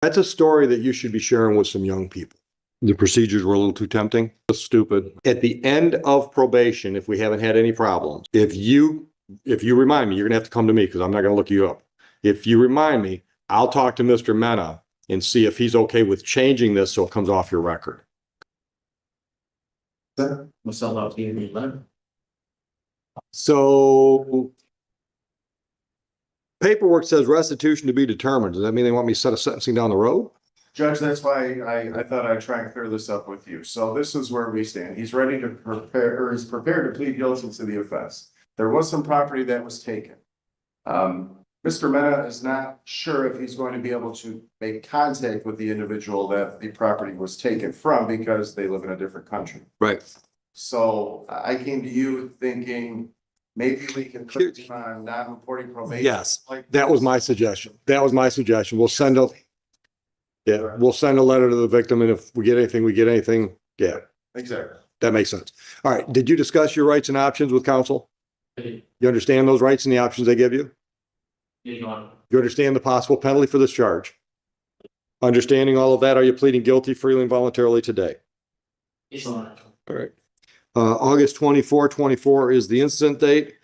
That's a story that you should be sharing with some young people. The procedures were a little too tempting. That's stupid. At the end of probation, if we haven't had any problems, if you remind me, you're gonna have to come to me because I'm not gonna look you up. If you remind me, I'll talk to Mr. Mena and see if he's okay with changing this so it comes off your record. We'll sell out to you letter. So paperwork says restitution to be determined. Does that mean they want me to set a sentencing down the road? Judge, that's why I thought I'd try and clear this up with you. So this is where we stand. He's ready to prepare, or he's prepared to plead guilty to the offense. There was some property that was taken. Mr. Mena is not sure if he's going to be able to make contact with the individual that the property was taken from because they live in a different country. Right. So I came to you thinking maybe we can put him on non-reporting probation. Yes, that was my suggestion. That was my suggestion. We'll send a letter to the victim, and if we get anything, we get anything. Yeah, Exactly. that makes sense. All right. Did you discuss your rights and options with counsel? Okay. You understand those rights and the options they give you? You want You understand the possible penalty for this charge? Understanding all of that, are you pleading guilty freely and voluntarily today? it's on. All right. August 24 is the incident date.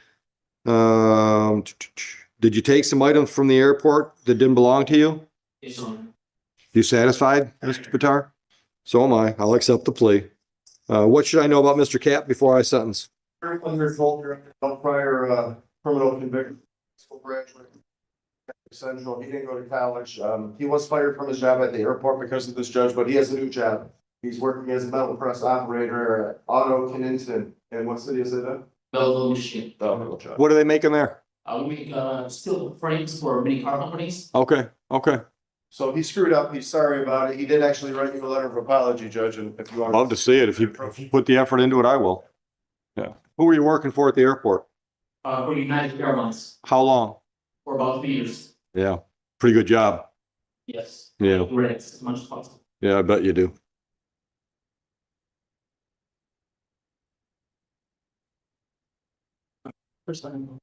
Did you take some items from the airport that didn't belong to you? It's on. You satisfied, Mr. Pitar? So am I. I'll accept the plea. What should I know about Mr. Cap before I sentence? 100 folder, no prior criminal conviction. School graduate. Central. He didn't go to college. He was fired from his job at the airport because of this, judge, but he has a new job. He's working as a metal press operator at Auto Kennington. And what city is it in? Belleville, Michigan. What are they making there? We make steel frames for many car companies. Okay, okay. So he screwed up. He's sorry about it. He did actually write you a letter of apology, Judge, and if you want. Love to see it. If you put the effort into it, I will. Yeah. Who were you working for at the airport? For United Airlines How long? for about 3 years. Yeah, pretty good job. Yes. Yeah. We're as much as possible. Yeah, I bet you do. First time.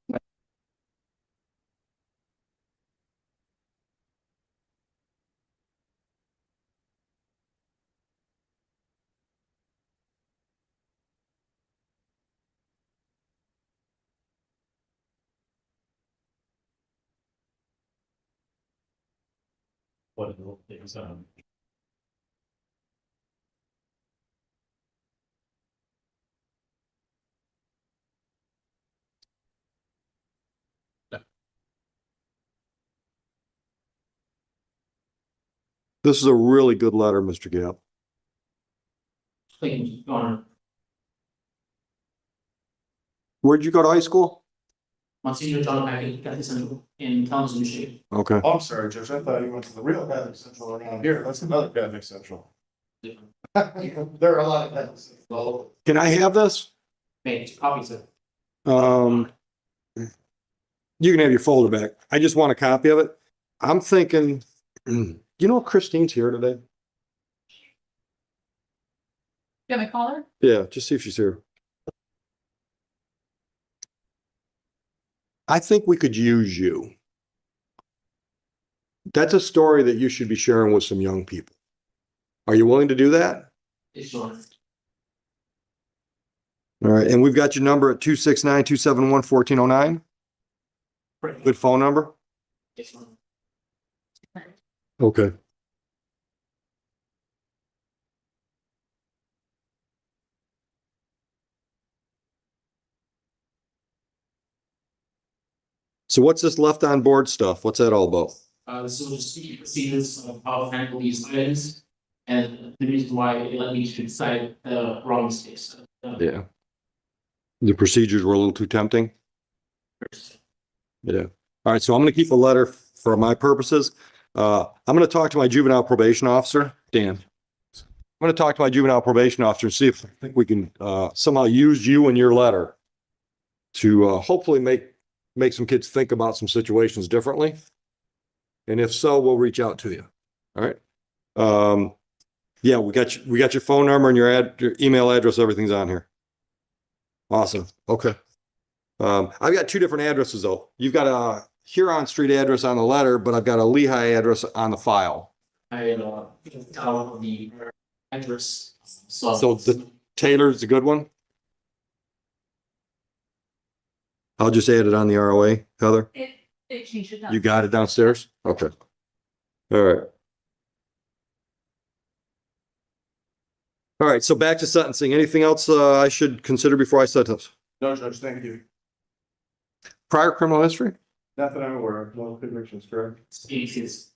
What is This is a really good letter, Mr. Gap. Thank you, Your Honor. Where'd you go to high school? Monsignor John Packard, Catholic Central in Kalamazoo, Michigan. Okay. Oh, I'm sorry, Judge. I thought you went to the real Catholic Central around here. That's another Catholic Central. Different. There are a lot of Catholic Central. Can I have this? Made copies of. You can have your folder back. I just want a copy of it. I'm thinking, you know, Christine's here today. You have a caller? Yeah, just see if she's here. I think we could use you. That's a story that you should be sharing with some young people. Are you willing to do that? It's on. All right, and we've got your number at 269-271-1409. Good phone number? It's on. Okay. So what's this left on board stuff? What's that all about? This is just the procedures of how to handle these items and the reason why it led me to decide the wrong mistakes. Yeah. The procedures were a little too tempting? Yeah. All right, so I'm going to keep a letter for my purposes. I'm going to talk to my juvenile probation officer, Dan. I'm going to talk to my juvenile probation officer and see if I think we can somehow use you and your letter to hopefully make some kids think about some situations differently. And if so, we'll reach out to you. All right. Yeah, we got your phone number and your email address. Everything's on here. Awesome. Okay. I've got two different addresses though. You've got a Huron Street address on the letter, but I've got a Lehigh address on the file. I, tell the address. So the Taylor's a good one? I'll just add it on the ROA, Heather. It changed it. You got it downstairs? Okay. All right. All right, so back to sentencing. Anything else I should consider before I sentence? No, Judge, thank you. Prior criminal history? Not that I'm aware of, no convictions, correct? It is.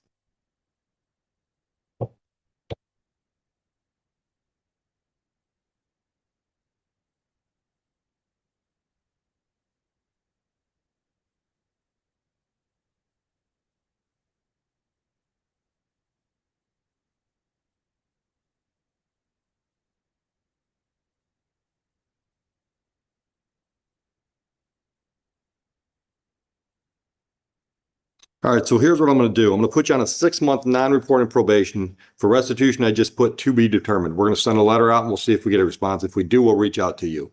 All right, so here's what I'm going to do. I'm going to put you on a 6-month non-reporting probation. For restitution, I just put to be determined. We're going to send a letter out and we'll see if we get a response. If we do, we'll reach out to you.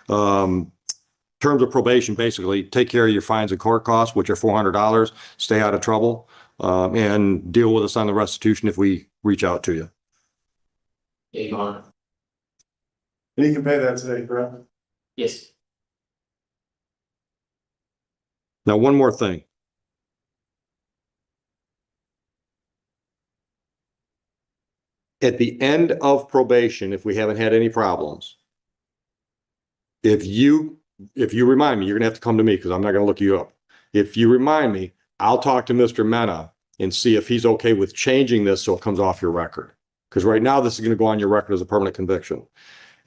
Terms of probation, basically, take care of your fines and court costs, which are $400. Stay out of trouble, and deal with us on the restitution if we reach out to you. Yeah, Your Honor. And you can pay that today, correct? Yes. Now, one more thing. At the end of probation, if we haven't had any problems, if you remind me, you're gonna have to come to me because I'm not gonna look you up. If you remind me, I'll talk to Mr. Mena and see if he's okay with changing this so it comes off your record. Because right now, this is gonna go on your record as a permanent conviction.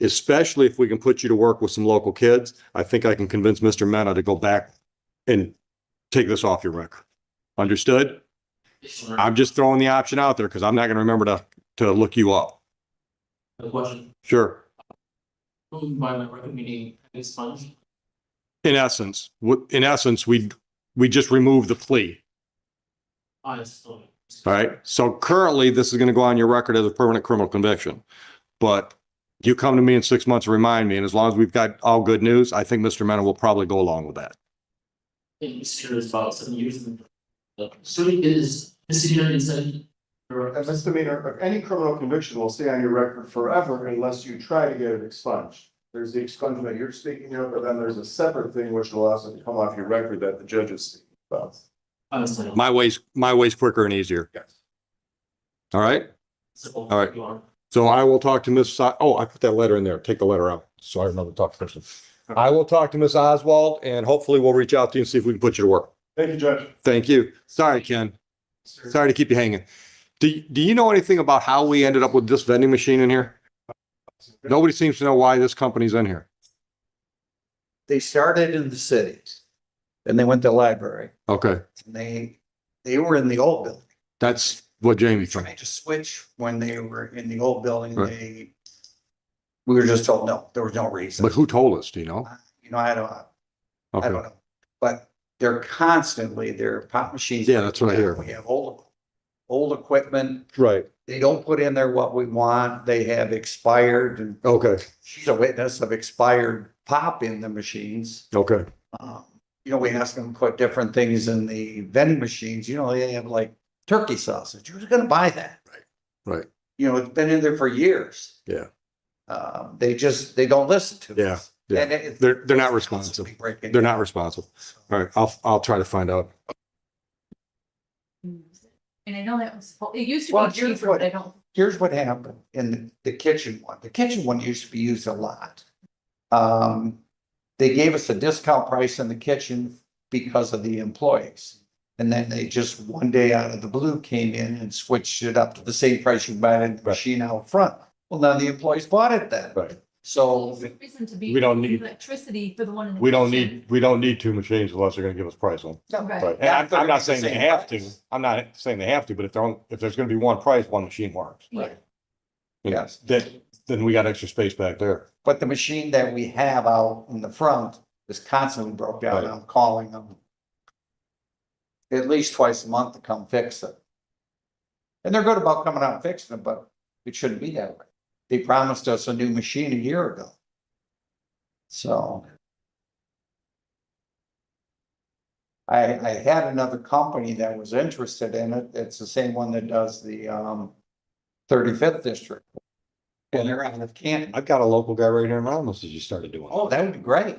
Especially if we can put you to work with some local kids, I think I can convince Mr. Mena to go back and take this off your record. Understood? Yes, Your Honor. I'm just throwing the option out there because I'm not gonna remember to look you up. The question, Sure. by my record meeting expunged. In essence, we just removed the plea. Honestly. All right. So currently, this is going to go on your record as a permanent criminal conviction. But you come to me in 6 months and remind me, and as long as we've got all good news, I think Mr. Mena will probably go along with that. I'm serious about 7 years. So it is misdemeanor inside. A misdemeanor, any criminal conviction will stay on your record forever unless you try to get it expunged. There's the expungement you're speaking of, but then there's a separate thing which will also come off your record that the judge is speaking about. Honestly. My way's quicker and easier. Yes. All right. All right. So I will talk to Miss. Oh, I put that letter in there. Take the letter out. So I remember to talk to person. I will talk to Miss Oswald and hopefully we'll reach out to you and see if we can put you to work. Thank you, Judge. Thank you. Sorry, Ken. Sorry to keep you hanging. Do you know anything about how we ended up with this vending machine in here? Nobody seems to know why this company's in here. They started in the cities. Then they went to the library. Okay, And they were in the old building. that's what Jamie Trying thinks. to switch when they were in the old building, Right. we were just told, no, there was no reason. But who told us? Do you know? I don't Okay, know. But they're constantly, their pop machines. Yeah, that's what I hear. We have old equipment. right. They don't put in there what we want. They have expired, and Okay, she's a witness of expired pop in the machines. okay. We ask them to put different things in the vending machines, they have like turkey sausage. Who's gonna buy that? Right. It's been in there for years. Yeah. They don't listen to Yeah, us. yeah. And They're not responsive. They're not responsive. All right, I'll try to find out. And I know that was, it used to Well, be here's cheaper, but I don't. Here's what happened in the kitchen one. The kitchen one used to be used a lot. They gave us a discount price in the kitchen because of the employees. And then they just one day out of the blue came in and switched it up to the same price you buy in the machine out front. Well, now the employees bought it then. Right. So There's no reason to be. We don't need- Electricity for the one in the. We don't kitchen. need 2 machines unless they're gonna give us price on. Right. Right. And Not I'm not the saying they same have to. price. I'm not saying they have to, but if there's gonna be one price, one machine works. Yeah. You know, Yes. Then we got extra space back there. But the machine that we have out in the front is constantly broke down. Right. I'm calling them at least twice a month to come fix it. And they're good about coming out and fixing it, but it shouldn't be that way. They promised us a new machine a year ago. So I had another company that was interested in it. It's the same one that does the 35th district. And they're out of Canton. I've got a local guy right here in Romulus that just started doing. Oh, that would be great.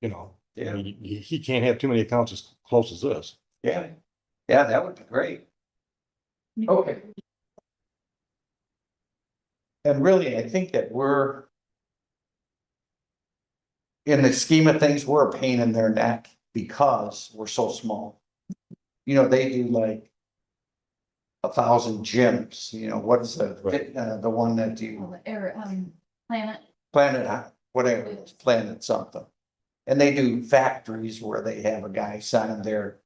You know, Yeah. I mean, he can't have too many accounts as close as this. Yeah. Yeah, that would be great. Okay. And really, I think that we're in the scheme of things, we're a pain in their neck because we're so small. You know, they do like 1,000 gyms, you know, what is the one that Well, you, the air, planet. whatever, it's Planet something. And they do factories where they have a guy signing there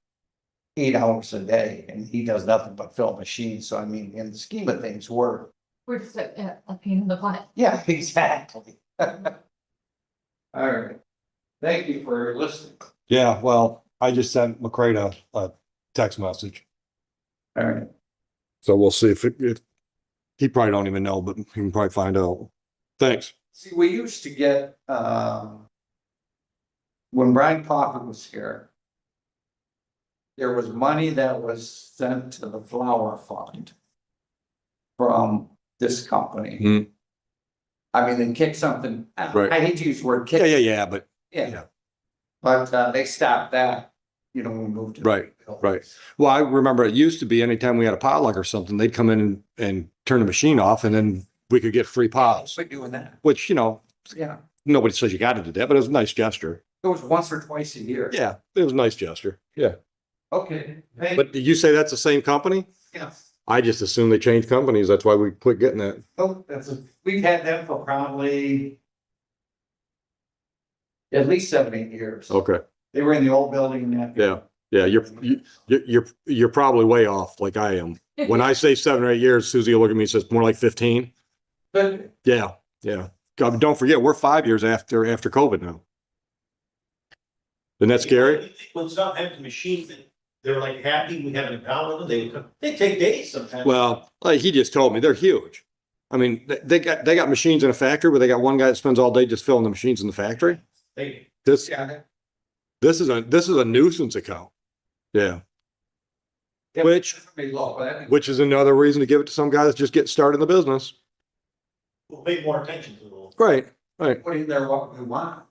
8 hours a day and he does nothing but fill machines. So I mean, in the scheme of things, we're, We're just a pain in the butt. yeah, exactly. All right. Thank you for listening. Yeah, well, I just sent McCray a text message. All right. So we'll see if he probably don't even know, but he can probably find out. Thanks. See, we used to get, when Brian Poppin was here, there was money that was sent to the flower fund from this company. Hmm. I mean, they kicked something, Right. I hate to use the word Yeah, kick, yeah, but yeah. But, they stopped that, you know, when we moved to. Right, right. Well, I remember it used to be anytime we had a potluck or something, they'd come in and turn the machine off and then we could get free pots, Quit doing that, which, you know, yeah, nobody says you got to do that, but it was a nice gesture. it was once or twice a year. Yeah, it was a nice gesture. Yeah. Okay. Thank- But did you say that's the same company? Yeah. I just assumed they changed companies. That's why we quit getting that. Oh, we've had them for probably at least 7, 8 years. Okay. They were in the old building. Yeah. Yeah. You're probably way off like I am. When I say 7 or 8 years, Susie will look at me and says more like 15. But Yeah. Yeah. God, don't forget, we're 5 years after COVID now. Isn't that scary? When some have the machine, they're like happy, we have an account with them, they take days sometimes. Well, like he just told me, they're huge. I mean, they got machines in a factory where they got one guy that spends all day just filling the machines in the factory. They, This yeah, is a nuisance account. Yeah. Which is another reason to give it to some guy that's just getting started in the business. will pay more attention to them. Right. Right. put in there what we want.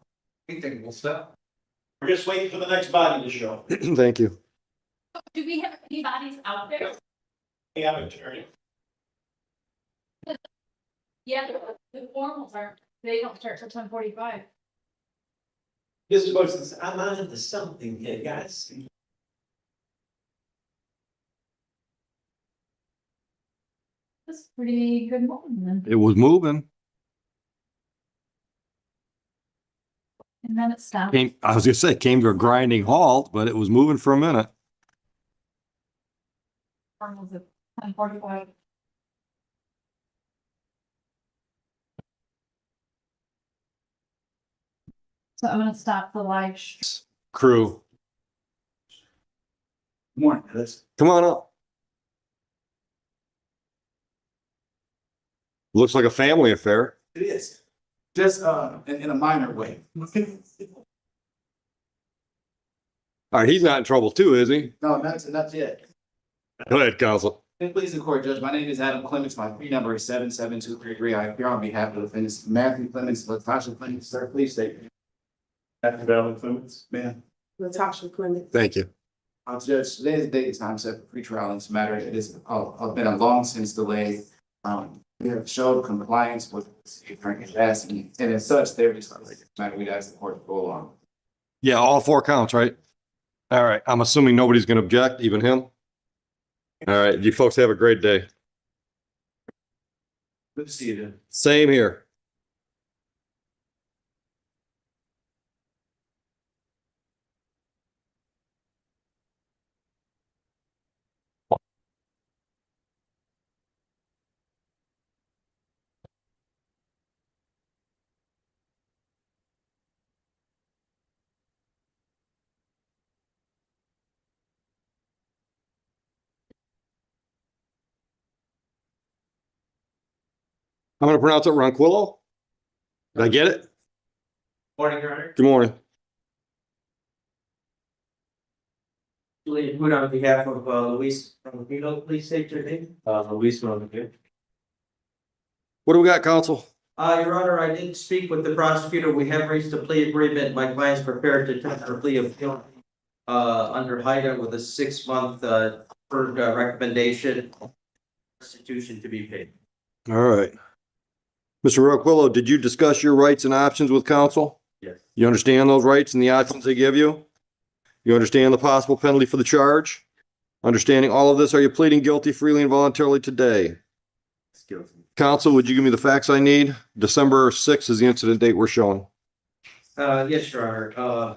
We think we'll sell. We're just waiting for the next body to show. Thank you. Do we have any bodies out there? We have an attorney. Yeah, the formals aren't, they don't start till 10:45. This is what says, I'm on into something here, guys. That's pretty good morning then. It was moving. And then it stopped. I was gonna say, came to a grinding halt, but it was moving for a minute. Formals at 10:45. So I'm gonna stop the live. Crew, Morning, this. come on up. Looks like a family affair. It is, just in a minor way. All right, he's not in trouble too, is he? No, that's it. Go ahead, counsel. Please, the court judge, my name is Adam Clements, my plea number is 77233. I appear on behalf of the defendants Matthew Clements, Latasha Clements, sir, please state. Matthew Allen Clements. Man. Latasha Clements. Thank you. Judge, today's date is time set for pretrial in this matter. It is been a long since delay. We have showed compliance with the attorney's asking, and as such, there is a matter we'd ask the court to go along. Yeah, all 4 counts, right? All right, I'm assuming nobody's gonna object, even him? All right, you folks have a great day. Good to see you. Same here. I'm gonna pronounce it Ronquillo. Did I get it? Morning, Your Honor. Good morning. Julian Hood on behalf of Luis from Vito, please state your name. Luis from here. What do we got, counsel? Your Honor, I did speak with the prosecutor. We have reached a plea agreement. My client's prepared to tender a plea of guilty under HIDA with a 6-month recommendation. Restitution to be paid. All right. Mr. Roquillo, did you discuss your rights and options with counsel? Yes. You understand those rights and the options they give you? You understand the possible penalty for the charge? Understanding all of this, are you pleading guilty freely and voluntarily today? It's guilty. Counsel, would you give me the facts I need? December 6th is the incident date we're showing. Yes, Your Honor.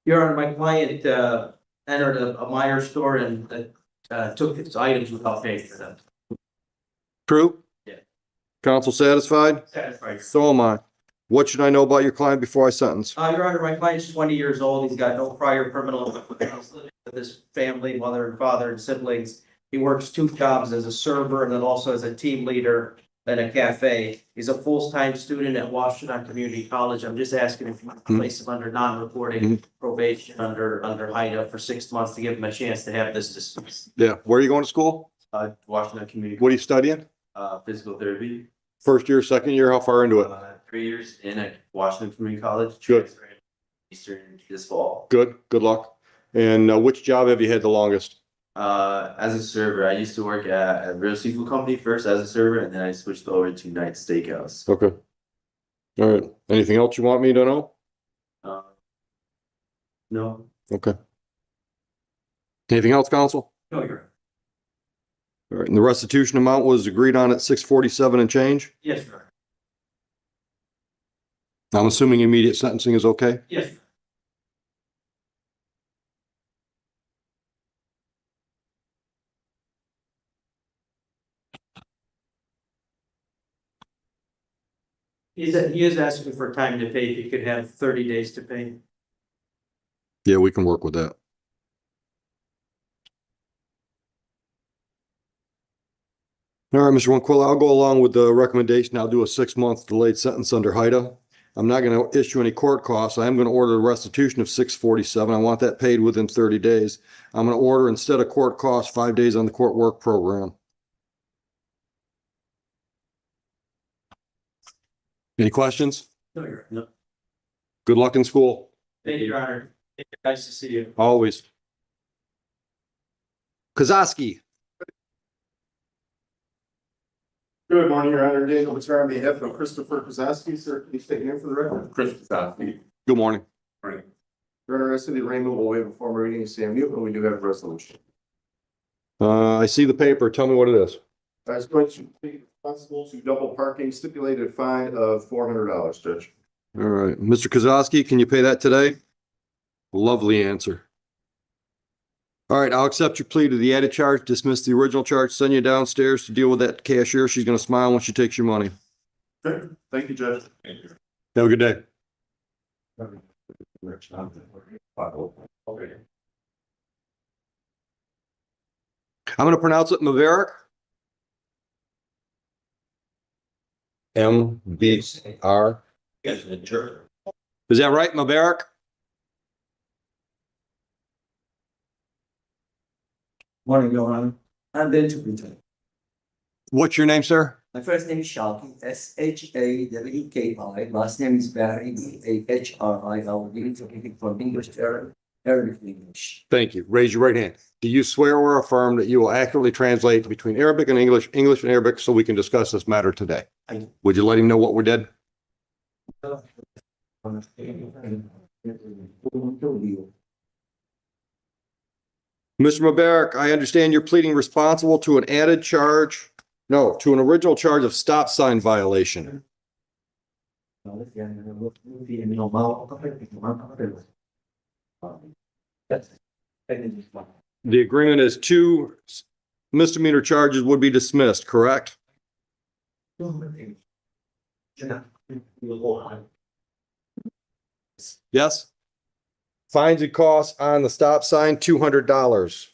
Your Honor, my client entered a Meyer store and took his items without paying for them. True? Yeah. Counsel satisfied? Satisfied. So am I. What should I know about your client before I sentence? Your Honor, my client's 20 years old. He's got no prior criminal. He's living with his family, mother and father and siblings. He works 2 jobs as a server and then also as a team leader in a cafe. He's a full-time student at Washington Community College. I'm just asking if you want to place him under non-reporting probation under HIDA for 6 months to give him a chance to have this dismissed. Yeah. Where are you going to school? Washington Community. What are you studying? Physical therapy. First year, second year? How far into it? 3 years in at Washington Community College. Good. Eastern this fall. Good. Good luck. And which job have you had the longest? As a server, I used to work at a real seafood company first as a server, and then I switched over to Night Steakhouse. Okay. All right. Anything else you want me to know? No, Okay. Anything else, counsel? no, you're. All right. And the restitution amount was agreed on at 647 and change? Yes, sir. I'm assuming immediate sentencing is okay? Yes, sir. He is asking for time to pay. If he could have 30 days to pay. Yeah, we can work with that. All right, Mr. Ronquillo, I'll go along with the recommendation. I'll do a 6-month delayed sentence under HIDA. I'm not going to issue any court costs. I am going to order a restitution of 647. I want that paid within 30 days. I'm going to order, instead of court costs, 5 days on the court work program. Any questions? No, you're. No. Good luck in school. Thank you, Your Honor. Nice to see you. Always. Kozowski. Good morning, Your Honor. Daniel Batar on behalf of Christopher Kozowski. Sir, please state your name for the record. Chris Kozowski. Good morning. You're interested in arraignment. We'll waive a formal reading of Sam Newton. We do have a resolution. I see the paper. Tell me what it is. I was going to be responsible to double parking, stipulated fine of $400, Judge. All right. Mr. Kozowski, can you pay that today? Lovely answer. All right, I'll accept your plea to the added charge, dismiss the original charge, send you downstairs to deal with that cashier. She's going to smile when she takes your money. Okay, thank you, Judge. Have a good day. I'm going to pronounce it Maverick. M-B-R. You guys are a jerk. Is that right, Maverick? Morning, Your Honor. I'm the interpreter. What's your name, sir? My first name is Shalky, S-H-A-W-K-I. Last name is Barry, B-A-H-R-I. I will be interpreting from English to Arabic to English. Thank you. Raise your right hand. Do you swear or affirm that you will accurately translate between Arabic and English, English and Arabic, so we can discuss this matter today? I do. Would you let him know what we did? Mr. Mubarak, I understand you're pleading responsible to an added charge, no, to an original charge of stop sign violation. The agreement is 2 misdemeanor charges would be dismissed, correct? Yes? Fines and costs on the stop sign, $200.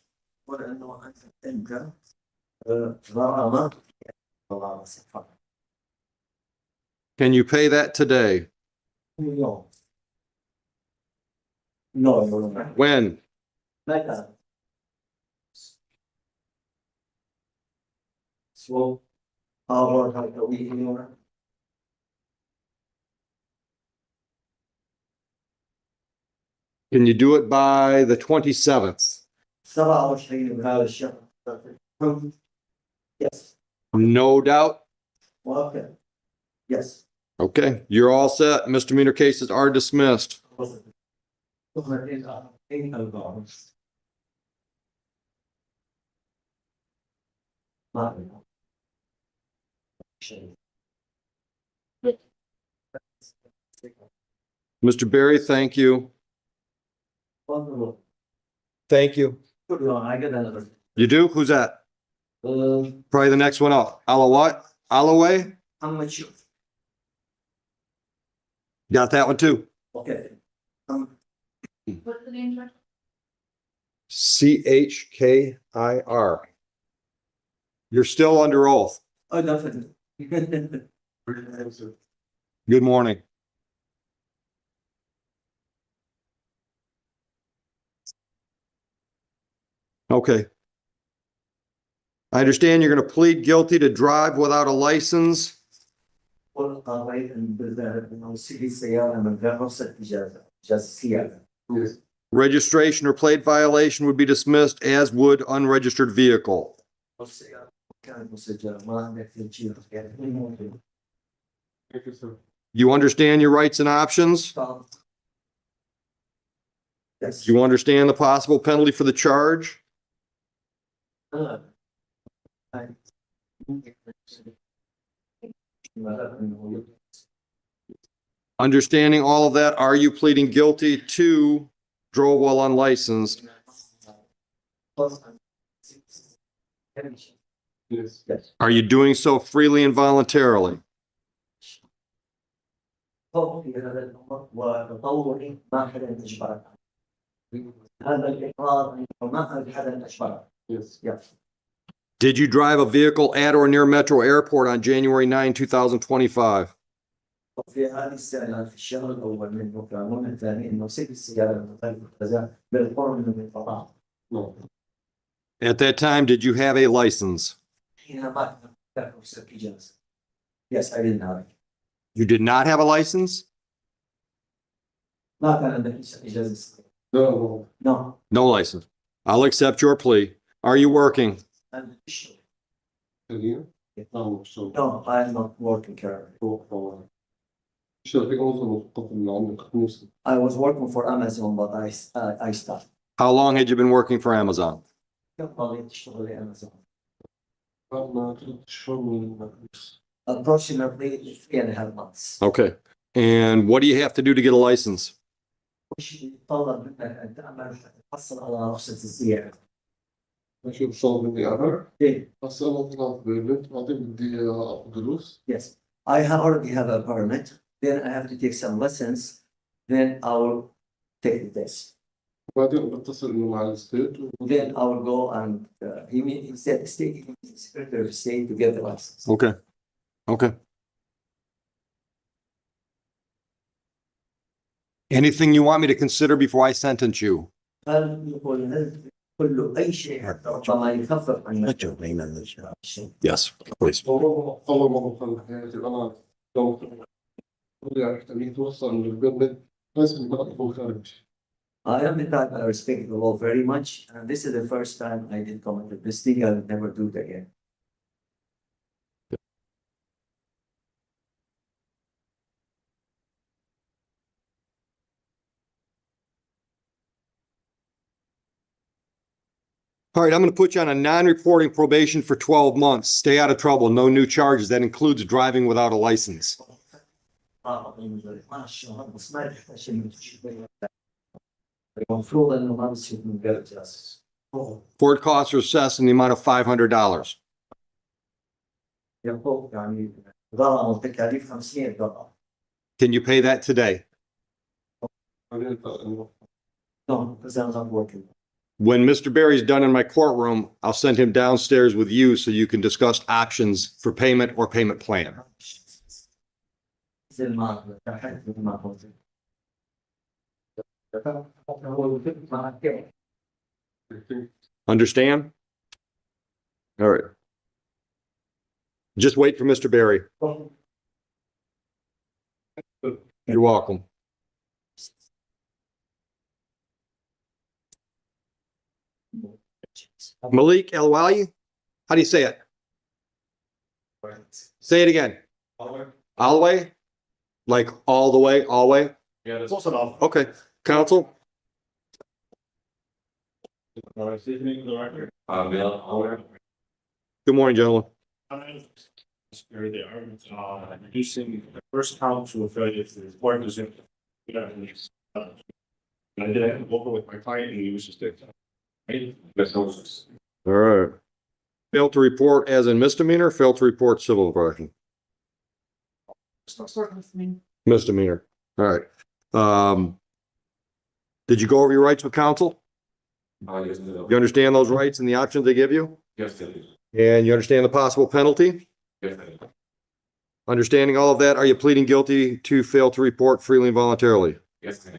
Can you pay that today? No, no, no. When? Like that. So, our, like, we, you know, Can you do it by the 27th? 27 بهذا الشهر. Yes, No doubt. okay. Yes. Okay, you're all set. Misdemeanor cases are dismissed. Mr. Berry, thank you. Thank you. I get another. You do? Who's that? Probably the next one up. Alla what? Alloway? How much? Got that one too. Okay. What's the name, George? CHKIR. You're still under oath. Oh, definitely. Good morning. Okay. I understand you're going to plead guilty to drive without a license. والقضية إنه سيدي السيارة من غير رخصة إجازة السيارة. Registration or plate violation would be dismissed, as would unregistered vehicle. السيارة كانت مسجلة ما عندك تسجيل. You understand your rights and options? Yes. Do you understand the possible penalty for the charge? Understanding all of that, are you pleading guilty to drove while unlicensed? Yes. Are you doing so freely and voluntarily? وتطوري ما حدا اجبرك. هذا الاقرار ما حدا اجبرك. Yes. Did you drive a vehicle at or near Metro Airport on January 9, 2025? في هذه السنة في الشهر الأول من نوفمبر الثاني إنه سجل السيارة بالقرب من المطار. At that time, did you have a license? حينما كان رخصة إجازة. Yes, I didn't have it. You did not have a license? ما كان عندك إجازة. No. No. No license. I'll accept your plea. Are you working? I'm official. No. No, I'm not working currently. I was working for Amazon, but I stopped. How long had you been working for Amazon? Approximately 3.5 months. Okay. And what do you have to do to get a license? وش يتطلب منك أن تعمل حتى تحصل على رخصة السيارة؟ إيه. Yes, I already have a permit. Then I have to take some lessons. Then I will take the test. Then I will go and he said state secretary of state to get the license. Okay. Okay. Anything you want me to consider before I sentence you? كل أي شيء حتى ربما يخفف عن Yes, please. I am the type I respect the law very much, and this is the first time I did commit this thing. I will never do it again. All right, I'm going to put you on a non-reporting probation for 12 months. Stay out of trouble. No new charges. That includes driving without a license. المفروض انه ما بصير من غير جاسوس. Court costs are assessed in the amount of $500. يقول يعني غرامة وتكاليف $50. Can you pay that today? No, because I'm not working. When Mr. Berry's done in my courtroom, I'll send him downstairs with you so you can discuss options for payment or payment plan. زي ما Understand? All right. Just wait for Mr. Barry. You're welcome. Malik El Wali? How do you say it? Say it again. All the way? Like all the way, all the way? Yeah, that's also enough. Okay, counsel? Good morning, gentlemen. They are, reducing the first count to a failure to report is in. I did have to over with my client and he was just. All right. Fail to report as in misdemeanor, fail to report civil infraction. Misdemeanor. All right. Did you go over your rights with counsel? You understand those rights and the options they give you? Yes, And you understand the possible penalty? yes. Understanding all of that, are you pleading guilty to fail to report freely and voluntarily? Yes.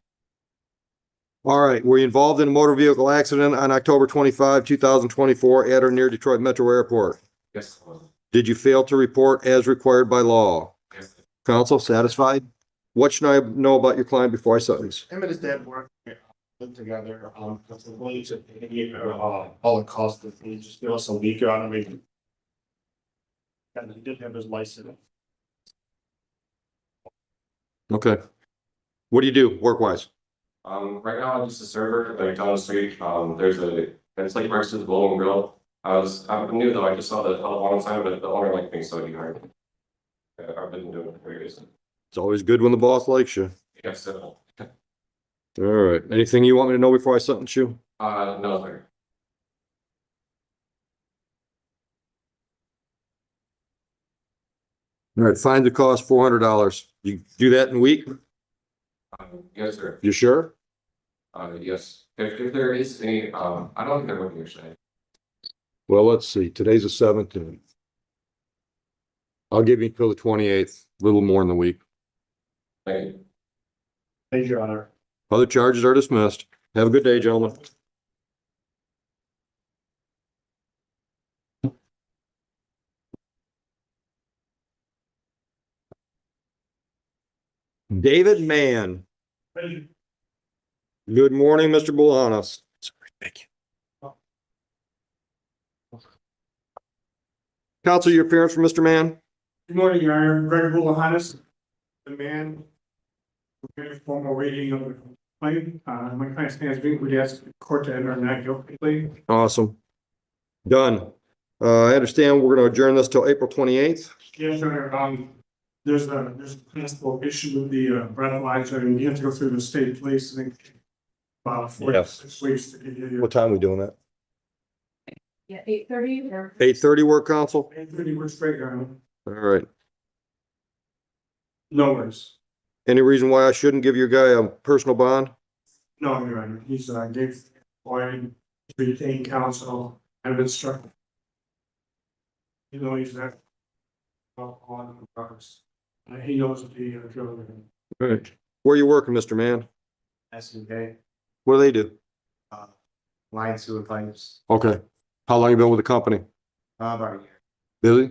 All right. Were you involved in a motor vehicle accident on October 25, 2024 at or near Detroit Metro Airport? Yes. Did you fail to report as required by law? Yes. Counsel, satisfied? What should I know about your client before I sentence? Him and his dad work, live together, because they're willing to pay, all the costs, if he just give us a week on him. And he did have his license. Okay. What do you do work-wise? Right now I'm just a server, like down the street, it's like versus Bowl and Grill. I'm new though, I just saw the a long time, but the owner liked me, so he hired me. I've been doing it for years. It's always good when the boss likes you. Yes, so, All right. Anything you want me to know before I sentence you? no, sir. All right. Fines that cost $400. You do that in a week? Yes, sir. You sure? Yes, if there is any, I don't think they're working today. Well, let's see. Today's the 17th. I'll give you till the 28th, a little more in the week. Thank you. Thank you, Your Honor. Other charges are dismissed. Have a good day, gentlemen. David Mann. Good morning, Mr. Bolanos. Thank you. Counsel, your appearance for Mr. Mann? Good morning, Your Honor. Greg Bulahanis, the man. Very formal reading of the complaint. My client stands being, we ask the court to enter not guilty plea. Awesome. Done. I understand we're going to adjourn this till April 28th. Yes, Your Honor. There's a principal issue with the breathalyzer, and you have to go through the state police, I think. About 4 to 6 weeks to get you. What time are we doing that? Yeah, 8:30 or. 8:30 work, counsel? 8:30 works great, Your Honor. All right. No worries. Any reason why I shouldn't give your guy a personal bond? No, Your Honor. He's gave employed, retained counsel, and been struck. You know, he's not. On the progress. He knows the drill. All right. Where are you working, Mr. Mann? SUK, What do they do? line sewer pipes, Okay. How long you been with the company? about a year. Busy?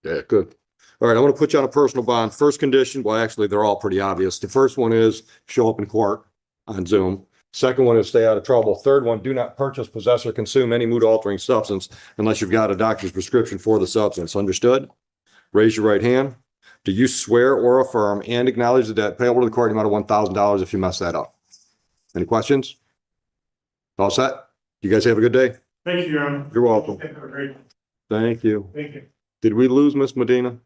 Yeah, good. All right, I'm gonna put you on a personal bond. First condition, well, actually, they're all pretty obvious. The first one is show up in court on Zoom. Second one is stay out of trouble. Third one, do not purchase, possess, or consume any mood altering substance unless you've got a doctor's prescription for the substance. Understood? Raise your right hand. Do you swear or affirm and acknowledge the debt payable to the court in the amount of $1,000 if you mess that up? Any questions? All set? You guys have a good day. Thank you, Your Honor. You're welcome. Have a great, Thank you. thank you. Did we lose Miss Medina?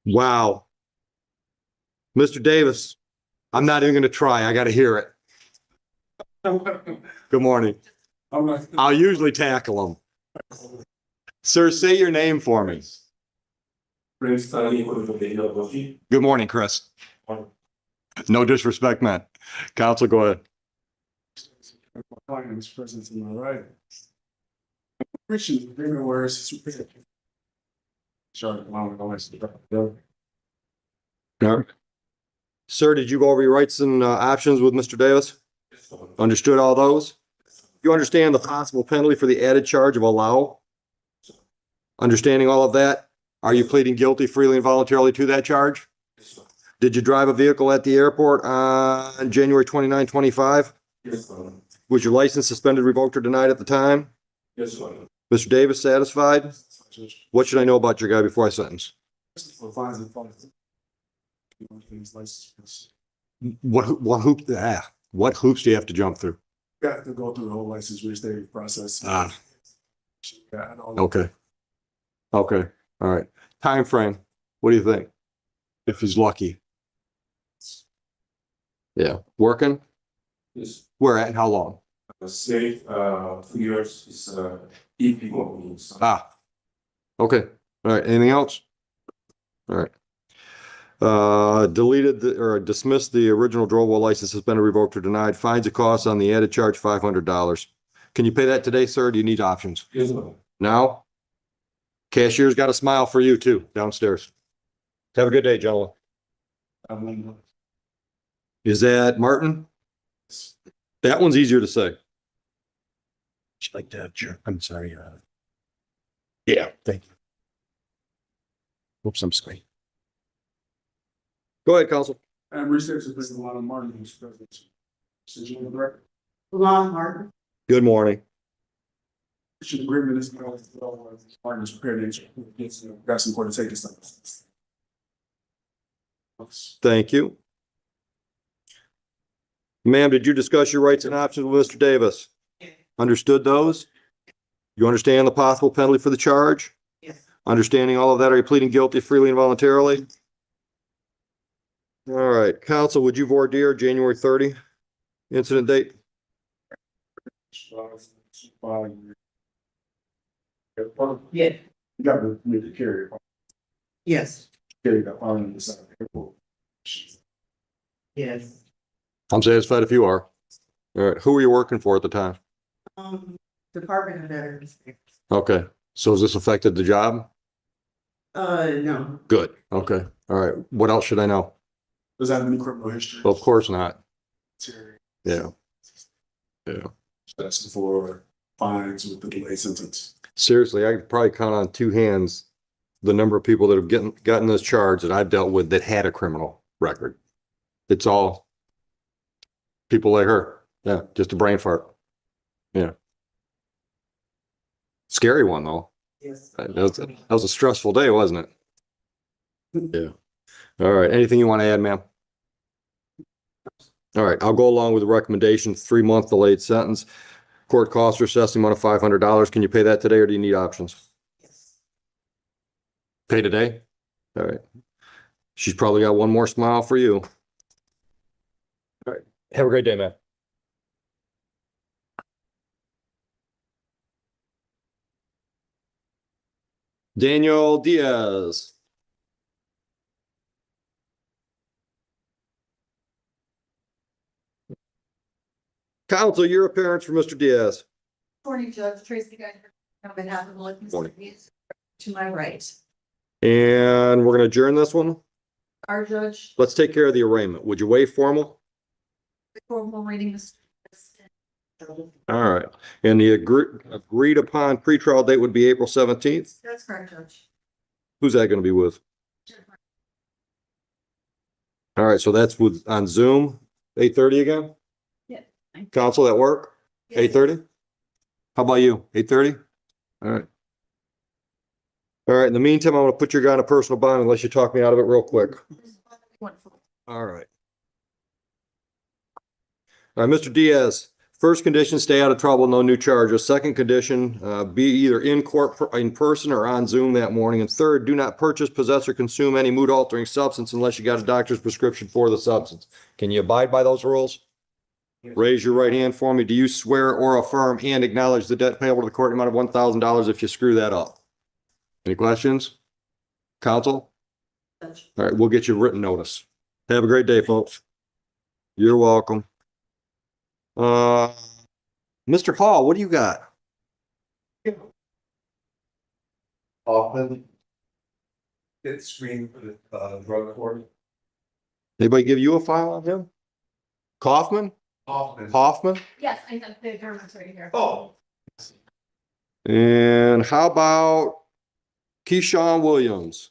Wow. Mr. Davis, I'm not even going to try. I got to hear it. Good morning. I'll usually tackle them. Sir, say your name for me. Good morning, Chris. No disrespect meant. Counsel, go ahead. My client's presence in my right. Richard, agreement where it's. Sorry, I'm going No. Sir, did you go over your rights and options with Mr. Davis? Understood all those? You understand the possible penalty for the added charge of allow? Understanding all of that, are you pleading guilty freely and voluntarily to that charge? Did you drive a vehicle at the airport on January 29, 25? Yes, Was your license suspended, revoked, or denied at the time? yes, Mr. Davis, satisfied? What should I know about your guy before I sentence? For fines and fines. Things license. What hoops do you have to jump through? Got to go through the whole license restate process. Ah. Yeah, and all. Okay. Okay, all right. Time frame. What do you think? If he's lucky. Yeah, working? yes. Where at and how long? Safe, 2 years is, EP means. Ah. Okay, all right. Anything else? All right. Deleted or dismissed the original Drove license, suspended, revoked, or denied. Fines and costs on the added charge, $500. Can you pay that today, sir? Do you need options? Yes, Now? Cashier's got a smile for you too, downstairs. Have a good day, gentlemen. Is that Martin? That one's easier to say. She'd like to have, I'm sorry, Yeah, thank you. whoops, I'm sorry. Go ahead, counsel. And research is based on a lot of Martin's presence. Decision on the record. Martin. Good morning. Should agreement is Martin is prepared to got some court to take this stuff. Thank you. Ma'am, did you discuss your rights and options with Mr. Davis? Understood those? You understand the possible penalty for the charge? Yes. Understanding all of that, are you pleading guilty freely and voluntarily? All right, counsel, would you voir dire January 30 incident date? Yeah. You got to need to carry it. Yes. Carry that on the side of the airport. Yes. I'm satisfied if you are. All right, who were you working for at the time? Department of Veterans. Okay, so has this affected the job? No. Good, okay, all right. What else should I know? Does that have any criminal history? Of course not. Terry. Yeah. Yeah. That's for fines with the delayed sentence. Seriously, I could probably count on two hands the number of people that have gotten this charge that I've dealt with that had a criminal record. It's all people like her. Yeah, just a brain fart. Yeah. Scary one though. Yes. That was a stressful day, wasn't it? Yeah. All right. Anything you want to add, ma'am? All right. I'll go along with the recommendation, 3-month delayed sentence. Court costs are assessed amount of $500. Can you pay that today or do you need options? Yes. Pay today? All right. She's probably got one more smile for you. All right. Have a great day, man. Daniel Diaz. Counsel, your appearance for Mr. Diaz. Morning, Judge Tracy Geiger, on behalf of the Morning. to my right. And we're going to adjourn this one. Our judge, Let's take care of the arraignment. Would you waive formal? before we're reading this. All right. And the agreed upon pretrial date would be April 17th. That's correct, Judge. Who's that going to be with? All right. So that's with on Zoom, 8:30 again? Yeah. Counsel at work, 8:30? How about you? 8:30? All right. All right. In the meantime, I'm going to put your guy on a personal bond unless you talk me out of it real quick. Wonderful. All right. All right, Mr. Diaz, first condition, stay out of trouble, no new charges. Second condition, be either in court in person or on Zoom that morning. And third, do not purchase, possess, or consume any mood altering substance unless you got a doctor's prescription for the substance. Can you abide by those rules? Raise your right hand for me. Do you swear or affirm and acknowledge the debt payable to the court in the amount of $1,000 if you screw that up? Any questions? Counsel? Judge. All right, we'll get you written notice. Have a great day, folks. You're welcome. Mr. Hall, what do you got? Often. It's screened for the, drug court. Anybody give you a file on him? Kaufman? Hoffman? Yes, I have the German's right here. Oh, And how about Keyshawn Williams?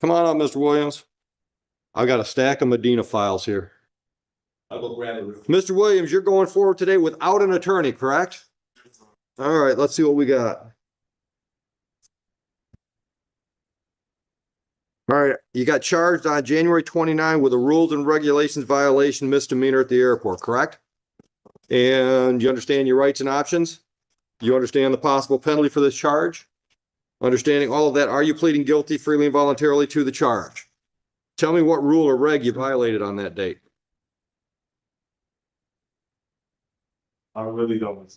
Come on up, Mr. Williams. I got a stack of Medina files here. I'll go grab it. Mr. Williams, you're going forward today without an attorney, correct? All right, let's see what we got. All right, you got charged on January 29 with a rules and regulations violation misdemeanor at the airport, correct? And you understand your rights and options? You understand the possible penalty for this charge? Understanding all of that, are you pleading guilty freely and voluntarily to the charge? Tell me what rule or reg you violated on that date. I really don't.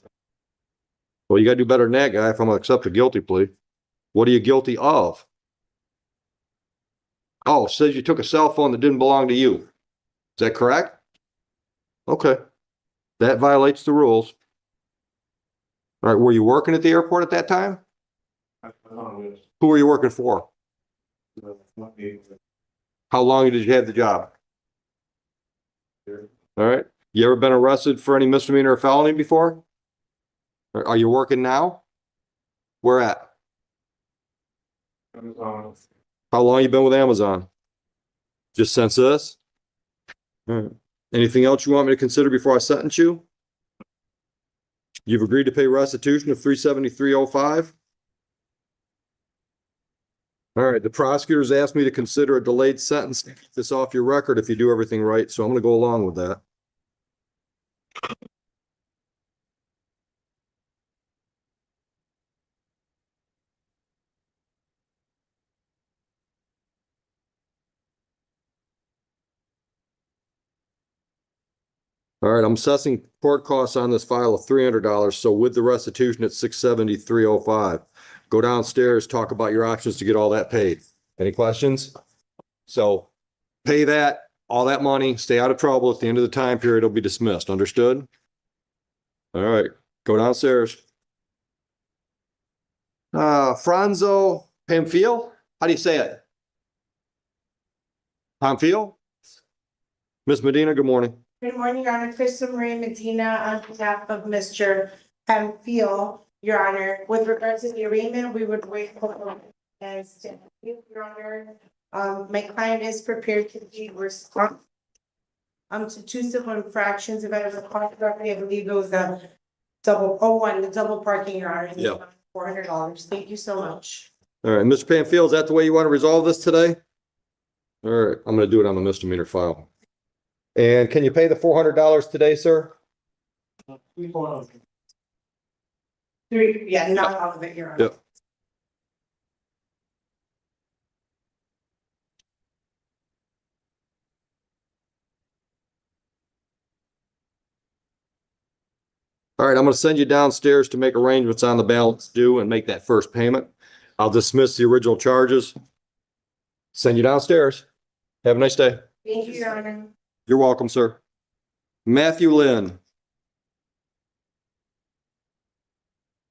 Well, you gotta do better than that, guy, if I'm gonna accept a guilty plea. What are you guilty of? Oh, says you took a cell phone that didn't belong to you. Is that correct? Okay. That violates the rules. All right, were you working at the airport at that time? Who were you working for? How long did you have the job? All right. You ever been arrested for any misdemeanor or felony before? Or are you working now? Where at? How long you been with Amazon? Just since this? All right. Anything else you want me to consider before I sentence you? You've agreed to pay restitution of $373.05? All right, the prosecutors asked me to consider a delayed sentence to keep this off your record if you do everything right, so I'm gonna go along with that. All right, I'm assessing court costs on this file of $300, so with the restitution, it's $673.05. Go downstairs, talk about your options to get all that paid. Any questions? So pay that, all that money, stay out of trouble. At the end of the time period, it'll be dismissed. Understood? All right, go downstairs. Franzo Pamphile? How do you say it? Pamphile? Miss Medina, good morning. Good morning, Your Honor. Crystal Marie Medina on behalf of Mr. Pamphile, Your Honor. With regards to the arraignment, we would wait for and stand. Your Honor. My client is prepared to be responsible to 2 civil infractions. If I recall correctly, I believe it was the double parking, Your Honor. Yeah. $400. Thank you so much. All right, Mr. Pamphile, is that the way you want to resolve this today? All right, I'm gonna do it on the misdemeanor file. And can you pay the $400 today, sir? Yeah, not all of it, Your Honor. Yep. All right, I'm gonna send you downstairs to make arrangements on the balance due and make that first payment. I'll dismiss the original charges. Send you downstairs. Have a nice day. Thank you, Your Honor. You're welcome, sir. Matthew Lynn.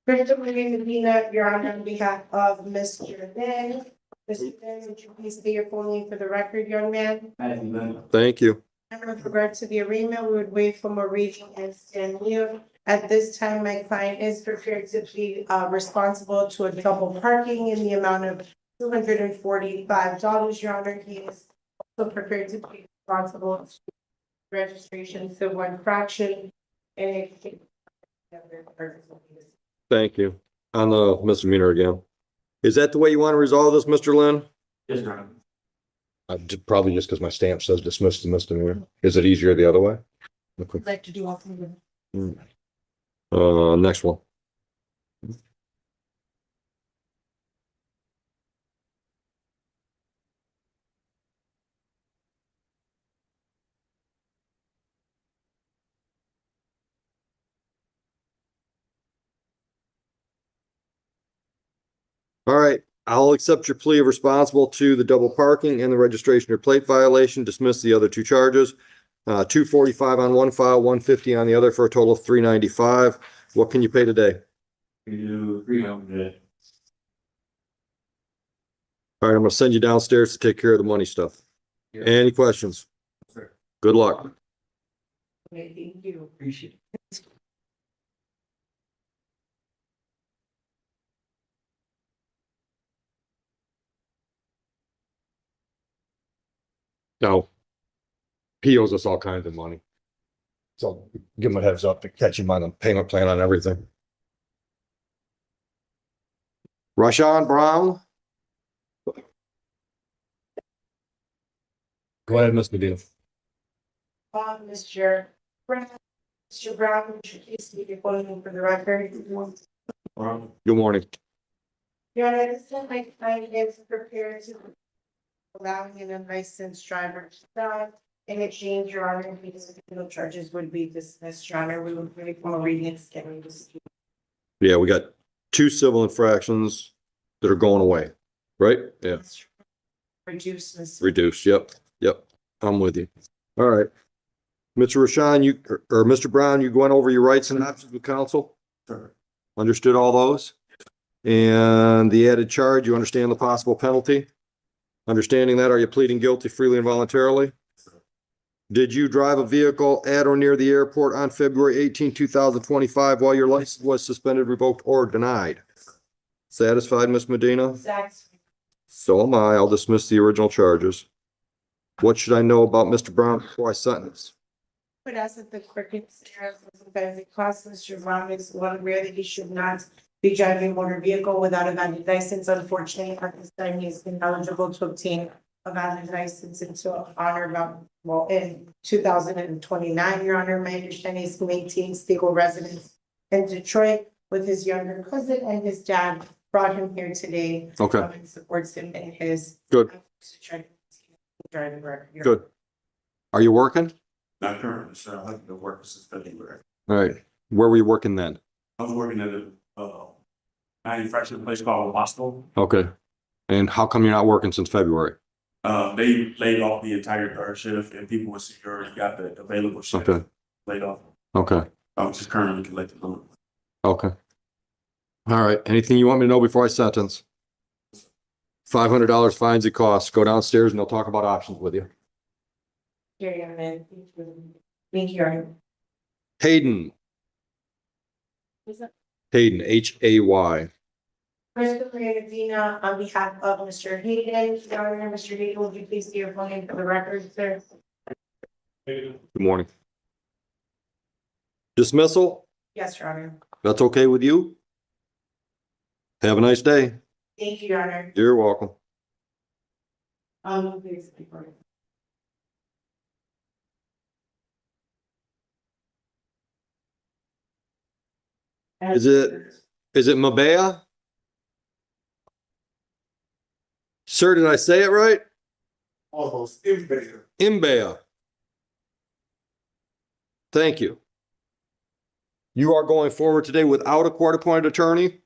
Crystal Marie Medina, Your Honor, on behalf of Mr. Lynn. Mr. Lynn, would you please state your full name for the record, young man? Thank you. And with regard to the arraignment, we would wait for more reading and stand mute. At this time, my client is prepared to be responsible to a double parking in the amount of $245, Your Honor. He is also prepared to be responsible to registration, civil infraction, and Thank you. On the misdemeanor again. Is that the way you want to resolve this, Mr. Lynn? Yes, Your Honor. Probably just because my stamp says dismiss the misdemeanor. Is it easier the other way? Okay. I'd like to do all three of them. Next one. All right, I'll accept your plea of responsible to the double parking and the registration or plate violation, dismiss the other 2 charges. $245 on one file, $150 on the other for a total of $395. What can you pay today? We do 300. All right, I'm gonna send you downstairs to take care of the money stuff. Any questions? Good luck. Thank you. Appreciate it. No. He owes us all kinds of money. So give him a heads up to catch him on the payment plan on everything. Rashawn Brown. Go ahead, Ms. Medina. Mr. Brown, Mr. Brown, would you please state your full name for the record? Good morning. Your Honor, this is my client is prepared to allowing an unlicensed driver to drive. In exchange, Your Honor, because no charges would be dismissed, Your Honor, we would really want to read it, getting this. Yeah, we got 2 civil infractions that are going away, right? Yeah, Reduce this. reduced. Yep, yep. I'm with you. All right. Mr. Rashawn, you, or Mr. Brown, you went over your rights and options with counsel? Sure. Understood all those? And the added charge, you understand the possible penalty? Understanding that, are you pleading guilty freely and voluntarily? Did you drive a vehicle at or near the airport on February 18, 2025 while your license was suspended, revoked, or denied? Satisfied, Ms. Medina? Exactly. So am I. I'll dismiss the original charges. What should I know about Mr. Brown before I sentence? But as if the court considers sometimes it costs Mr. Brown is well aware that he should not be driving a motor vehicle without a valid license. Unfortunately, at this time, he has been eligible to obtain a valid license until honor about, well, in 2029, Your Honor. My understanding is he maintains legal residence in Detroit with his younger cousin, and his dad brought him here today. Okay. And supports him in his. Good. To try to driving record. Good. Are you working? Not currently, sir. I haven't been working since February. All right. Where were you working then? I was working at a manufacturing place called Boston. Okay. And how come you're not working since February? They laid off the entire third shift, and people with security got the available shift Okay. laid off. Okay. I'm just currently collecting them. Okay. All right. Anything you want me to know before I sentence? $500 fines and costs. Go downstairs and they'll talk about options with you. Here, young man. Thank you, Your Honor. Hayden. Is that- Hayden, Hay. First, Medina, on behalf of Mr. Hayden, Your Honor, Mr. Hayden, would you please give your full name for the record, sir? Good morning. Dismissal? Yes, Your Honor. That's okay with you? Have a nice day. Thank you, Your Honor. You're welcome. Please, before. Is it Mabea? Sir, did I say it right? Almost Imbea. Imbea. Thank you. You are going forward today without a court-appointed attorney?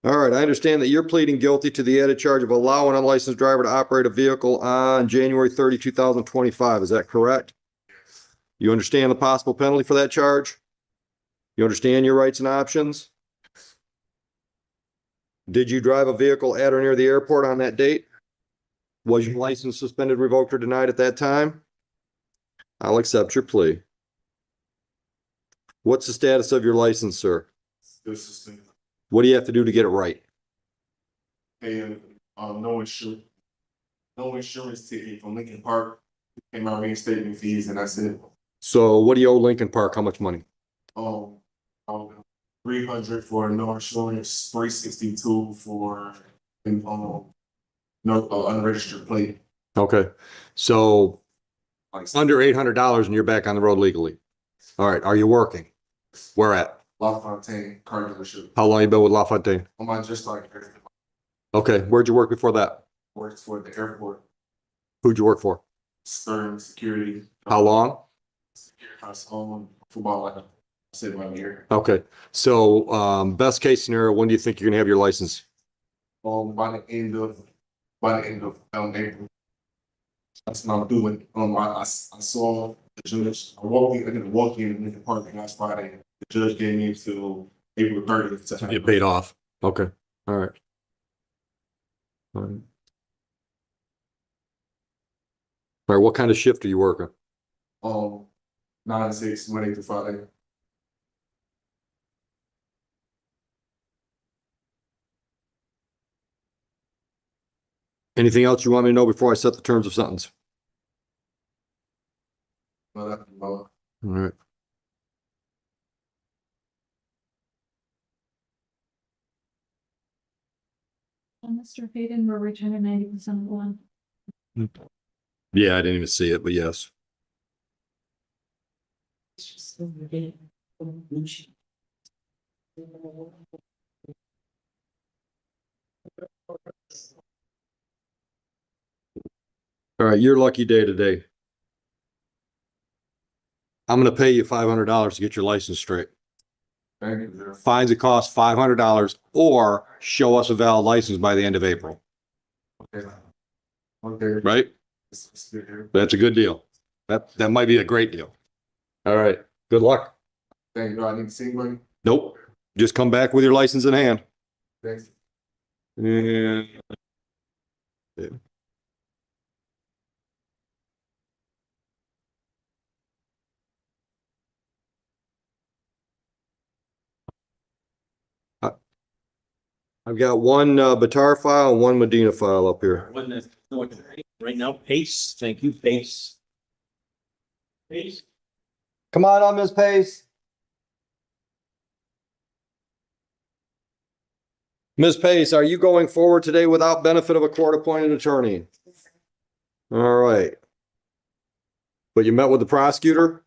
All right, I understand that you're pleading guilty to the added charge of allowing an unlicensed driver to operate a vehicle on January 30, 2025. Is that correct? You understand the possible penalty for that charge? You understand your rights and options? Did you drive a vehicle at or near the airport on that date? Was your license suspended, revoked, or denied at that time? I'll accept your plea. What's the status of your license, sir? Still suspended. What do you have to do to get it right? And no insurance ticket from Lincoln Park. Pay my reinstatement fees, and that's it. So what do you owe Lincoln Park? How much money? 300 for no insurance, 362 for no unregistered plate. Okay, so under $800 and you're back on the road legally. All right, are you working? Where at? LaFontaine car dealership. How long you been with LaFontaine? I just like Okay, where'd you work before that? works for the airport. Who'd you work for? Stern security. How long? House football like I said right here. Okay, so best case scenario, when do you think you're gonna have your license? By the end of April. That's what I'm doing. I saw the judge, I walked in the parking last Friday. The judge gave me until April 30th to To have get paid off. Okay, all right. All right. All right, what kind of shift are you working? 9 to 6, Monday through Friday. Anything else you want me to know before I set the terms of sentence? No. All right. And Mr. Hayden, we're returning 90% of the one. Yeah, I didn't even see it, but yes. All right, your lucky day today. I'm gonna pay you $500 to get your license straight. Thank you, sir. Fines that cost $500 or show us a valid license by the end of April, Okay. Okay. right? It's good here. That's a good deal. That might be a great deal. All right, good luck. Thank you. Do I need to see anybody? Nope, just come back with your license in hand. Thanks. And I've got one Batar file and one Medina file up here. Right now, Pace, thank you, Pace. Pace. Come on up, Ms. Pace. Ms. Pace, are you going forward today without benefit of a court-appointed attorney? All right. But you met with the prosecutor?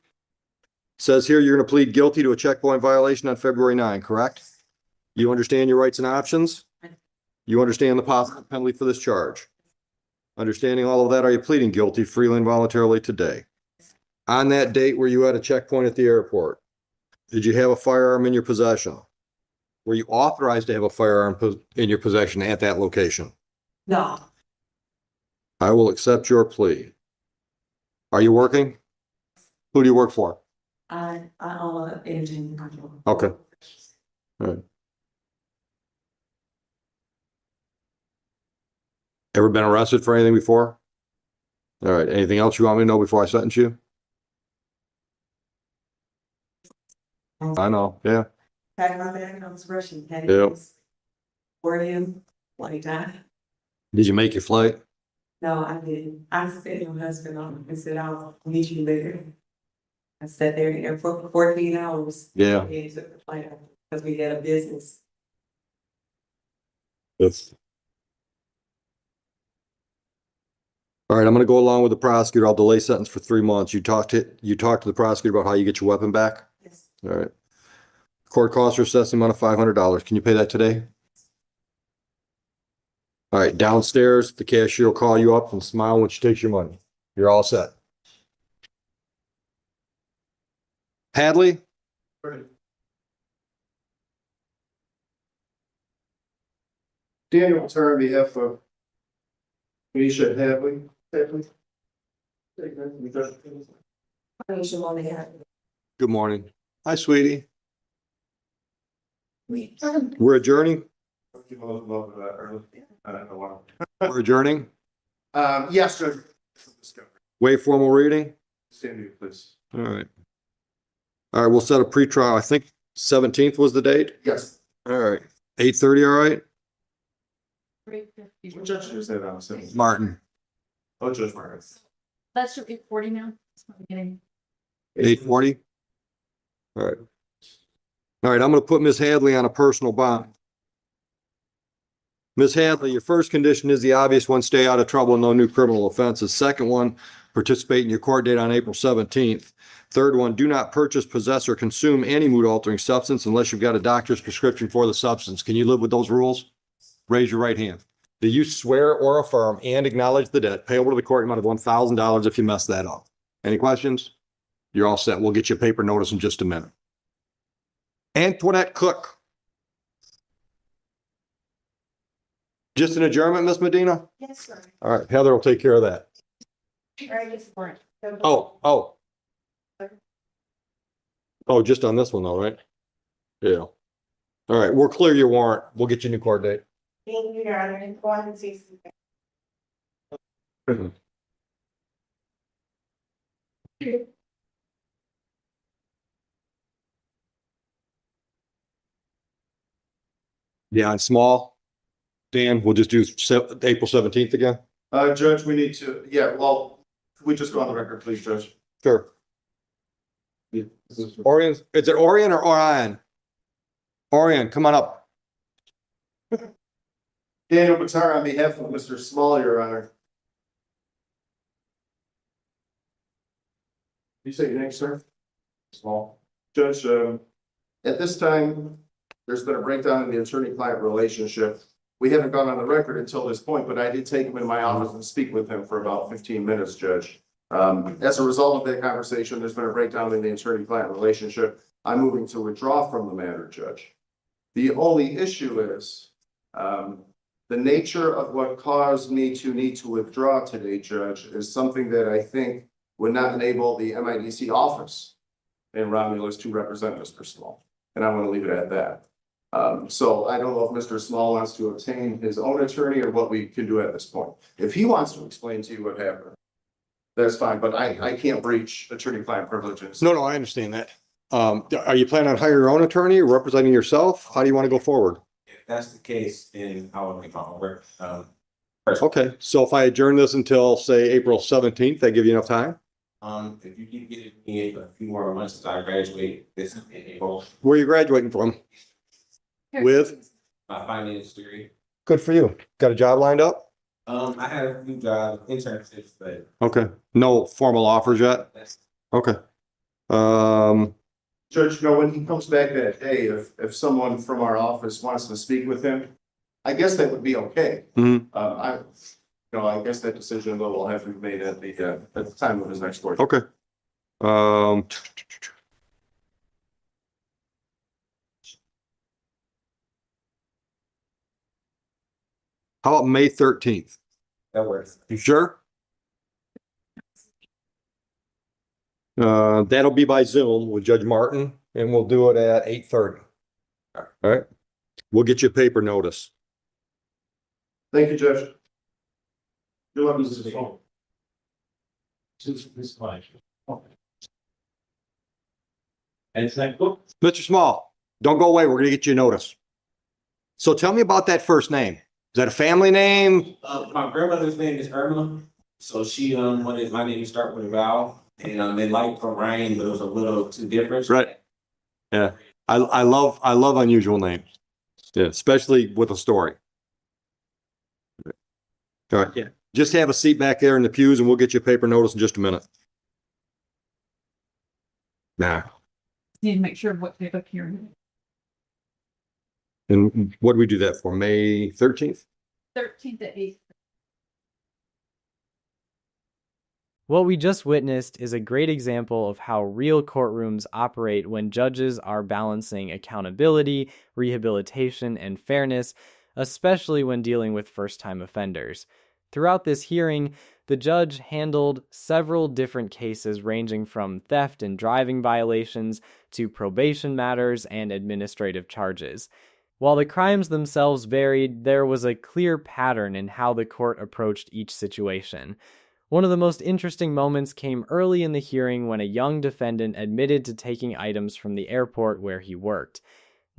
Says here you're going to plead guilty to a checkpoint violation on February 9, correct? You understand your rights and options? You understand the possible penalty for this charge? Understanding all of that, are you pleading guilty freely and voluntarily today? On that date, were you at a checkpoint at the airport? Did you have a firearm in your possession? Were you authorized to have a firearm in your possession at that location? No, I will accept your plea. Are you working? Who do you work for? I own an engine control. Okay. All right. Ever been arrested for anything before? All right. Anything else you want me to know before I sentence you? I know. Yeah. Packed my bag and I was rushing. Had Yep. it for you, like that. Did you make your flight? No, I didn't. I sent your husband on and said, I'll meet you later. I sat there in the airport for 14 hours. Yeah. And he took the flight out because we had a business. Yes. All right, I'm gonna go along with the prosecutor. I'll delay sentence for 3 months. You talked to the prosecutor about how you get your weapon back? Yes. All right. Court costs are assessed the amount of $500. Can you pay that today? All right, downstairs, the cashier will call you up and smile when she takes your money. You're all set. Hadley? Daniel Turner, on behalf of Misha Hadley. Good morning. Hi, sweetie. We're adjourning? We're adjourning? Yes, Judge. Waive formal reading? Stand here, please. All right. All right, we'll set a pretrial. I think 17th was the date? Yes. All right. 8:30, all right? What judge is that on? Martin. Oh, Judge Martin. That's 8:40 now. It's not beginning. 8:40? All right. All right, I'm gonna put Ms. Hadley on a personal bond. Ms. Hadley, your first condition is the obvious one, stay out of trouble, no new criminal offenses. Second one, participate in your court date on April 17th. Third one, do not purchase, possess, or consume any mood altering substance unless you've got a doctor's prescription for the substance. Can you live with those rules? Raise your right hand. Do you swear or affirm and acknowledge the debt payable to the court amount of $1,000 if you mess that up? Any questions? You're all set. We'll get you a paper notice in just a minute. Antoinette Cook. Just an adjournment, Miss Medina? Yes, sir. All right, Heather will take care of that. Or just warrant. Oh. Oh, just on this one though, right? Yeah. All right, we'll clear your warrant. We'll get you a new court date. Thank you, Your Honor. Go on and say something. Yeah, and small. Dan, we'll just do April 17th again? Judge, we need to, yeah, well, can we just go on the record, please, Judge? Sure. Orion, is it Orion or Orion? Orion, come on up. Daniel Batar on behalf of Mr. Small, Your Honor. You say your name, sir? Small. Judge, at this time, there's been a breakdown in the attorney-client relationship. We haven't gone on the record until this point, but I did take him in my office and speak with him for about 15 minutes, Judge. As a result of that conversation, there's been a breakdown in the attorney-client relationship. I'm moving to withdraw from the matter, Judge. The only issue is, the nature of what caused me to need to withdraw today, Judge, is something that I think would not enable the MIDC office in Romulus to represent Mr. Small. And I want to leave it at that. So I don't know if Mr. Small wants to obtain his own attorney or what we can do at this point. If he wants to explain to you what happened, that's fine, but I can't breach attorney-client privileges. No, I understand that. Are you planning on hiring your own attorney or representing yourself? How do you want to go forward? If that's the case, then I will make my own work. Okay, so if I adjourn this until, say, April 17th, that give you enough time? If you can get me a few more months as I graduate this in April, Where are you graduating from? With? my finance degree. Good for you. Got a job lined up? I had a few job internships, but Okay, no formal offers yet? that's Okay. Judge, you know, when he comes back that day, if someone from our office wants to speak with him, I guess that would be okay. I guess that decision though will have to be made at the time of his next court. Okay. How about May 13th? that works. You sure? That'll be by Zoom with Judge Martin and we'll do it at 8:30. All right. We'll get you a paper notice. Thank you, Judge. You're welcome, This is Mr. phone. And it's like, look, Mr. Small, don't go away. We're gonna get you a notice. So tell me about that first name. Is that a family name? My grandmother's name is Irma, so she wanted my name to start with a vowel, and they liked Orion, but it was a little too different. Right. Yeah. I love unusual names. Yeah, especially with a story. All right. Yeah. Just have a seat back there in the pews and we'll get you a paper notice in just a minute. Nah. Need to make sure what type of hearing. And what do we do that for? May 13th? 13th at 8. What we just witnessed is a great example of how real courtrooms operate when judges are balancing accountability, rehabilitation, and fairness, especially when dealing with first-time offenders. Throughout this hearing, the judge handled several different cases ranging from theft and driving violations to probation matters and administrative charges. While the crimes themselves varied, there was a clear pattern in how the court approached each situation. One of the most interesting moments came early in the hearing when a young defendant admitted to taking items from the airport where he worked.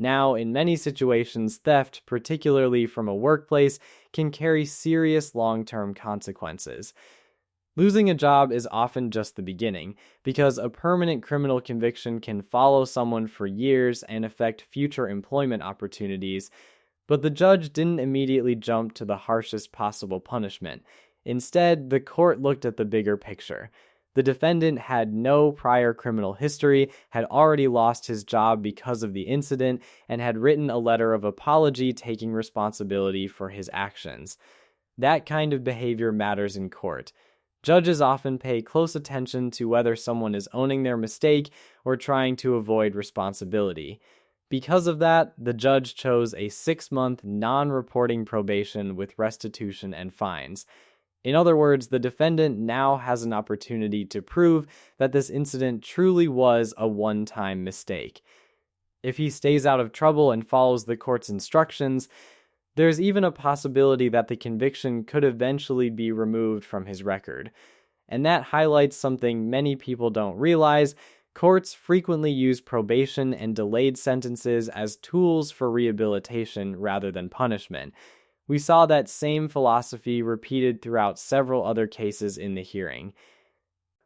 Now, in many situations, theft, particularly from a workplace, can carry serious long-term consequences. Losing a job is often just the beginning, because a permanent criminal conviction can follow someone for years and affect future employment opportunities, but the judge didn't immediately jump to the harshest possible punishment. Instead, the court looked at the bigger picture. The defendant had no prior criminal history, had already lost his job because of the incident, and had written a letter of apology taking responsibility for his actions. That kind of behavior matters in court. Judges often pay close attention to whether someone is owning their mistake or trying to avoid responsibility. Because of that, the judge chose a 6-month non-reporting probation with restitution and fines. In other words, the defendant now has an opportunity to prove that this incident truly was a one-time mistake. If he stays out of trouble and follows the court's instructions, there's even a possibility that the conviction could eventually be removed from his record. And that highlights something many people don't realize. Courts frequently use probation and delayed sentences as tools for rehabilitation rather than punishment. We saw that same philosophy repeated throughout several other cases in the hearing.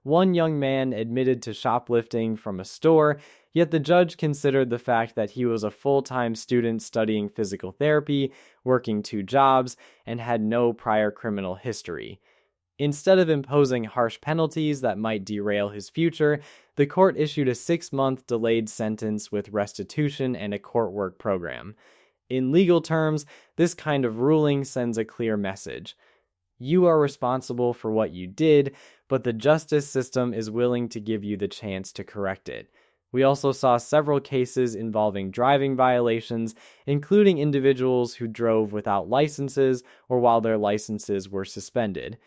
One young man admitted to shoplifting from a store, yet the judge considered the fact that he was a full-time student studying physical therapy, working 2 jobs, and had no prior criminal history. Instead of imposing harsh penalties that might derail his future, the court issued a 6-month delayed sentence with restitution and a court work program. In legal terms, this kind of ruling sends a clear message. You are responsible for what you did, but the justice system is willing to give you the chance to correct it. We also saw several cases involving driving violations, including individuals who drove without licenses or while their licenses were suspended.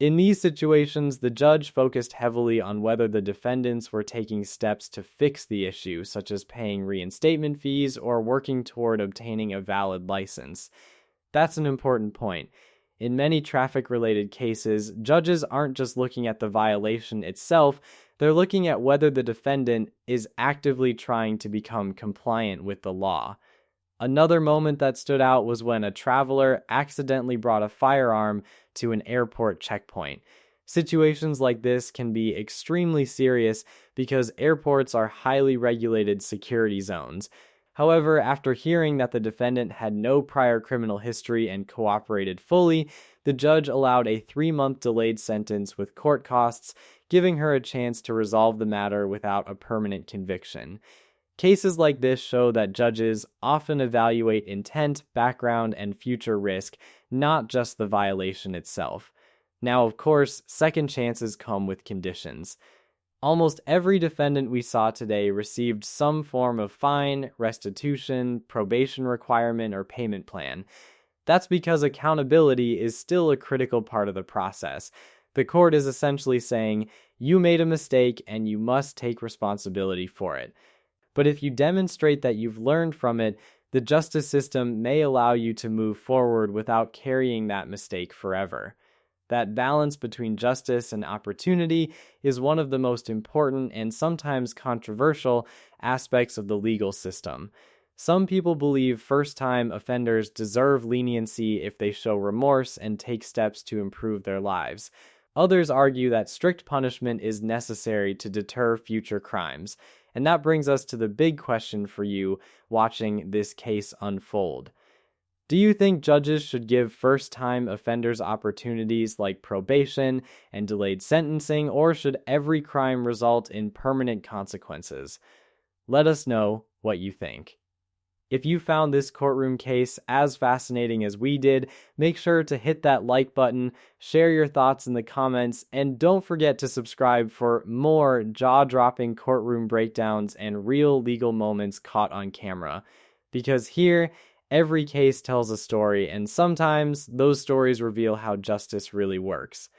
In these situations, the judge focused heavily on whether the defendants were taking steps to fix the issue, such as paying reinstatement fees or working toward obtaining a valid license. That's an important point. In many traffic-related cases, judges aren't just looking at the violation itself, they're looking at whether the defendant is actively trying to become compliant with the law. Another moment that stood out was when a traveler accidentally brought a firearm to an airport checkpoint. Situations like this can be extremely serious because airports are highly regulated security zones. However, after hearing that the defendant had no prior criminal history and cooperated fully, the judge allowed a 3-month delayed sentence with court costs, giving her a chance to resolve the matter without a permanent conviction. Cases like this show that judges often evaluate intent, background, and future risk, not just the violation itself. Now, of course, second chances come with conditions. Almost every defendant we saw today received some form of fine, restitution, probation requirement, or payment plan. That's because accountability is still a critical part of the process. The court is essentially saying, you made a mistake and you must take responsibility for it. But if you demonstrate that you've learned from it, the justice system may allow you to move forward without carrying that mistake forever. That balance between justice and opportunity is one of the most important and sometimes controversial aspects of the legal system. Some people believe first-time offenders deserve leniency if they show remorse and take steps to improve their lives. Others argue that strict punishment is necessary to deter future crimes. And that brings us to the big question for you watching this case unfold. Do you think judges should give first-time offenders opportunities like probation and delayed sentencing, or should every crime result in permanent consequences? Let us know what you think. If you found this courtroom case as fascinating as we did, make sure to hit that like button, share your thoughts in the comments, and don't forget to subscribe for more jaw-dropping courtroom breakdowns and real legal moments caught on camera. Because here, every case tells a story, and sometimes those stories reveal how justice really works.